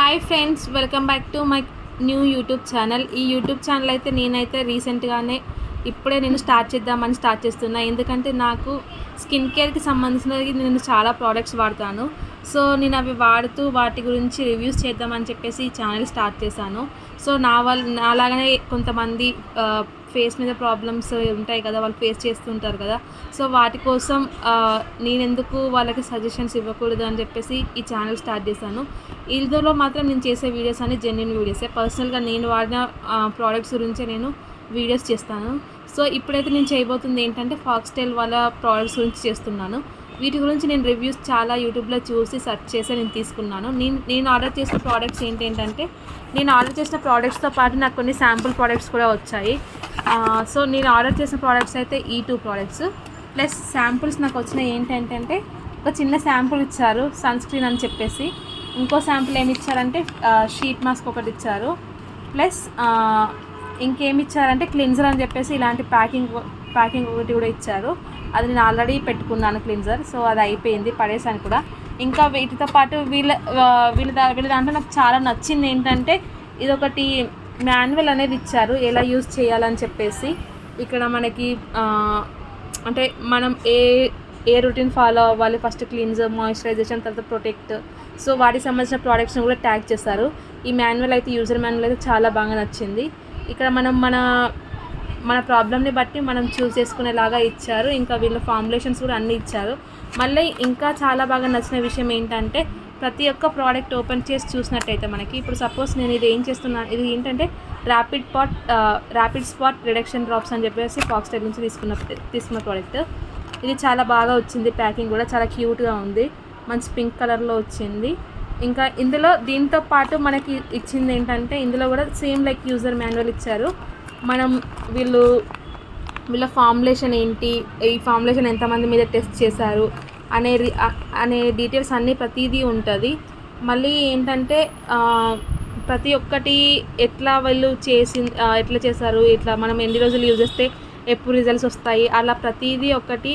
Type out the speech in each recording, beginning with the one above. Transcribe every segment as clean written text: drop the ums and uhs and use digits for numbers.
Hi friends, welcome back to my new YouTube channel. ఈ YouTube channel అయితే నేనైతే రీసెంట్గానే ఇప్పుడే నేను స్టార్ట్ చేస్తున్నా. ఎందుకంటే నాకు స్కిన్ కేర్కి సంబంధించినవి నేను చాలా ప్రోడక్ట్స్ వాడతాను. సో నేను అవి వాడుతూ వాటి గురించి రివ్యూస్ చేద్దామని చెప్పేసి ఈ ఛానల్ స్టార్ట్ చేశాను. సో నాలాగనే కొంతమంది ఫేస్ మీద ప్రాబ్లమ్స్ ఉంటాయి కదా, వాళ్ళు ఫేస్ చేస్తుంటారు కదా. సో వాటి కోసం నేనెందుకు వాళ్ళకి సజెషన్స్ ఇవ్వకూడదు అని చెప్పేసి ఈ ఛానల్ స్టార్ట్ చేశాను. ఇందులో మాత్రం నేను చేసే వీడియోస్ అన్ని జెన్యూన్ వీడియోసే. పర్సనల్గా నేను వాడిన ప్రోడక్ట్స్ గురించే నేను వీడియోస్ చేస్తాను. సో ఇప్పుడైతే నేను చేయబోతుంది ఏంటంటే ఫాక్స్టైల్ వాళ్ళ ప్రోడక్ట్స్ గురించి చేస్తున్నాను. వీటి గురించి నేను రివ్యూస్ చాలా యూట్యూబ్లో చూసి సెర్చ్ చేసి నేను తీసుకున్నాను. నేను ఆర్డర్ చేసిన ప్రోడక్ట్స్ ఏంటంటే నేను ఆర్డర్ చేసిన ప్రోడక్ట్స్తో పాటు నాకు కొన్ని శాంపుల్ ప్రోడక్ట్స్ కూడా వచ్చాయి. సో నేను ఆర్డర్ చేసిన ప్రోడక్ట్స్ అయితే ఈ 2 ప్రోడక్ట్స్ ప్లస్ శాంపుల్స్ నాకు వచ్చినాయి. ఏంటంటే ఒక చిన్న శాంపుల్ ఇచ్చారు, సన్ స్క్రీన్ అని చెప్పేసి. ఇంకో శాంపుల్ ఏమి ఇచ్చారంటే షీట్ మాస్క్ ఒకటి ఇచ్చారు. ప్లస్ ఇంకేమి ఇచ్చారంటే క్లిన్జర్ అని చెప్పేసి ఇలాంటి ప్యాకింగ్ ఒకటి కూడా ఇచ్చారు. అది నేను ఆల్రెడీ పెట్టుకున్నాను క్లిన్జర్. సో అది అయిపోయింది, పడేసాను కూడా. ఇంకా వీటితో పాటు వీళ్ళ దాంట్లో నాకు చాలా నచ్చింది ఏంటంటే ఇదొకటి మాన్యువల్ అనేది ఇచ్చారు, ఎలా యూజ్ చేయాలని చెప్పేసి. ఇక్కడ మనకి అంటే మనం ఏ రొటీన్ ఫాలో అవ్వాలి, ఫస్ట్ క్లీన్జర్, మాయిశ్చరైజేషన్, తర్వాత ప్రొటెక్ట్. సో వాటికి సంబంధించిన ప్రోడక్ట్స్ని కూడా ట్యాగ్ చేస్తారు. ఈ మాన్యువల్ అయితే యూజర్ మాన్యువల్ అయితే చాలా బాగా నచ్చింది. ఇక్కడ మనం మన ప్రాబ్లమ్ని బట్టి మనం చూస్ చేసుకునేలాగా ఇచ్చారు. ఇంకా వీళ్ళ ఫార్ములేషన్స్ కూడా అన్నీ ఇచ్చారు. మళ్ళీ ఇంకా చాలా బాగా నచ్చిన విషయం ఏంటంటే ప్రతి ఒక్క ప్రోడక్ట్ ఓపెన్ చేసి చూసినట్టయితే మనకి ఇప్పుడు సపోజ్ నేను ఇది ఏం చేస్తున్నాను, ఇది ఏంటంటే ర్యాపిడ్ స్పాట్ రిడక్షన్ డ్రాప్స్ అని చెప్పేసి ఫాక్స్టైల్ నుంచి తీసుకున్న ప్రోడక్ట్. ఇది చాలా బాగా వచ్చింది, ప్యాకింగ్ కూడా చాలా క్యూట్గా ఉంది, మంచి పింక్ కలర్లో వచ్చింది. ఇంకా ఇందులో దీంతో పాటు మనకి ఇచ్చింది ఏంటంటే ఇందులో కూడా సేమ్ లైక్ యూజర్ మాన్యువల్ ఇచ్చారు. మనం వీళ్ళ ఫార్ములేషన్ ఏంటి, ఈ ఫార్ములేషన్ ఎంతమంది మీద టెస్ట్ చేశారు అనే డీటెయిల్స్ అన్నీ ప్రతిదీ ఉంటుంది. మళ్ళీ ఏంటంటే ప్రతి ఒక్కటి ఎట్లా వీళ్ళు ఎట్లా చేశారు, ఇట్లా మనం ఎన్ని రోజులు యూజ్ చేస్తే ఎప్పుడు రిజల్ట్స్ వస్తాయి, అలా ప్రతిదీ ఒకటి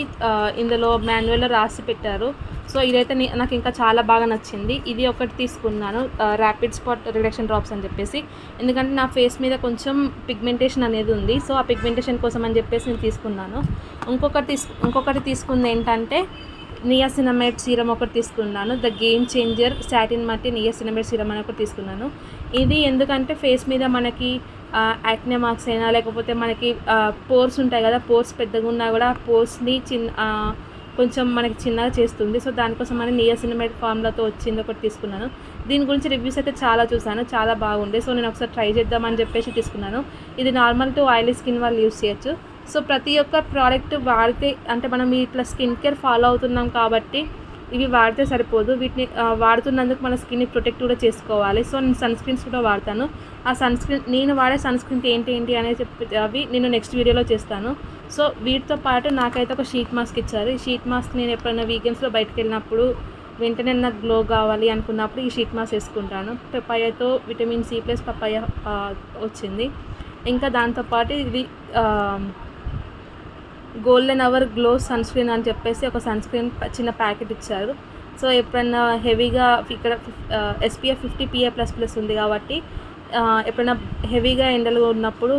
ఇందులో మాన్యువల్లో రాసి పెట్టారు. సో ఇదైతే నాకు ఇంకా చాలా బాగా నచ్చింది. ఇది ఒకటి తీసుకున్నాను, ర్యాపిడ్ స్పాట్ రిడక్షన్ డ్రాప్స్ అని చెప్పేసి. ఎందుకంటే నా ఫేస్ మీద కొంచెం పిగ్మెంటేషన్ అనేది ఉంది. సో ఆ పిగ్మెంటేషన్ కోసం అని చెప్పేసి నేను తీసుకున్నాను. ఇంకొకటి తీసుకుంది ఏంటంటే నియాసినమైడ్ సీరం ఒకటి తీసుకున్నాను. ద గేమ్ చేంజర్ సాటిన్ మట్టి నియాసినమైడ్ సీరం అని ఒకటి తీసుకున్నాను. ఇది ఎందుకంటే ఫేస్ మీద మనకి యాక్నే మార్క్స్ అయినా లేకపోతే మనకి పోర్స్ ఉంటాయి కదా, పోర్స్ పెద్దగా ఉన్నా కూడా పోర్స్ని కొంచెం మనకి చిన్నగా చేస్తుంది. సో దానికోసం అని నియాసినమైడ్ ఫార్ములాతో వచ్చింది ఒకటి తీసుకున్నాను. దీని గురించి రివ్యూస్ అయితే చాలా చూసాను, చాలా బాగుండే. సో నేను ఒకసారి ట్రై చేద్దామని చెప్పేసి తీసుకున్నాను. ఇది నార్మల్ టు ఆయిలీ స్కిన్ వాళ్ళు యూస్ చేయొచ్చు. సో ప్రతి ఒక్క ప్రోడక్ట్ వాడితే అంటే మనం ఇట్లా స్కిన్ కేర్ ఫాలో అవుతున్నాం కాబట్టి ఇవి వాడితే సరిపోదు, వీటిని వాడుతున్నందుకు మన స్కిన్ని ప్రొటెక్ట్ కూడా చేసుకోవాలి. సో నేను సన్ స్క్రీన్స్ కూడా వాడతాను. ఆ నేను వాడే సన్ స్క్రీన్ ఏంటి అనేది అవి నేను నెక్స్ట్ వీడియోలో చేస్తాను. సో వీటితో పాటు నాకైతే ఒక షీట్ మాస్క్ ఇచ్చారు. ఈ షీట్ మాస్క్ నేను ఎప్పుడైనా వీకెండ్స్లో బయటకు వెళ్ళినప్పుడు వెంటనే నాకు గ్లో కావాలి అనుకున్నప్పుడు ఈ షీట్ మాస్క్ వేసుకుంటాను. పపాయాతో విటమిన్ సి ప్లస్ పపాయ వచ్చింది. ఇంకా దాంతోపాటు ఇది golden hour glow sunscreen అని చెప్పేసి ఒక సన్ స్క్రీన్ చిన్న ప్యాకెట్ ఇచ్చారు. సో ఎప్పుడైనా హెవీగా ఇక్కడ SPF 50 PA++ ఉంది కాబట్టి ఎప్పుడైనా హెవీగా ఎండలు ఉన్నప్పుడు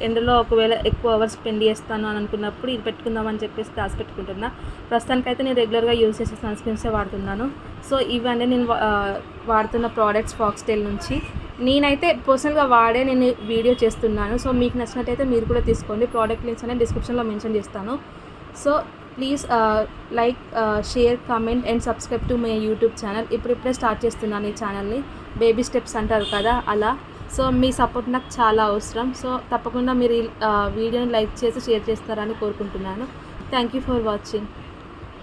ఎండలో ఒకవేళ ఎక్కువ అవర్స్ స్పెండ్ చేస్తాను అని అనుకున్నప్పుడు ఇది పెట్టుకుందామని చెప్పేసి దాచి పెట్టుకుంటున్నా. ప్రస్తుతానికైతే నేను రెగ్యులర్గా యూజ్ చేసే సన్ స్క్రీన్సే వాడుతున్నాను. సో ఇవన్నీ నేను వాడుతున్న ప్రోడక్ట్స్ ఫాక్స్టైల్ నుంచి. నేనైతే పర్సనల్గా నేను వీడియో చేస్తున్నాను. సో మీకు నచ్చినట్టయితే మీరు కూడా తీసుకోండి. ప్రోడక్ట్ లింక్స్ అనేది డిస్క్రిప్షన్లో మెన్షన్ చేస్తాను. So please like, share, comment and subscribe to my YouTube channel. ఇప్పుడిప్పుడే స్టార్ట్ చేస్తున్నాను ఈ ఛానల్ని, బేబీ స్టెప్స్ అంటారు కదా అలా. సో మీ సపోర్ట్ నాకు చాలా అవసరం. సో తప్పకుండా మీరు వీడియోని లైక్ చేసి షేర్ చేస్తారని కోరుకుంటున్నాను. Thank you for watching.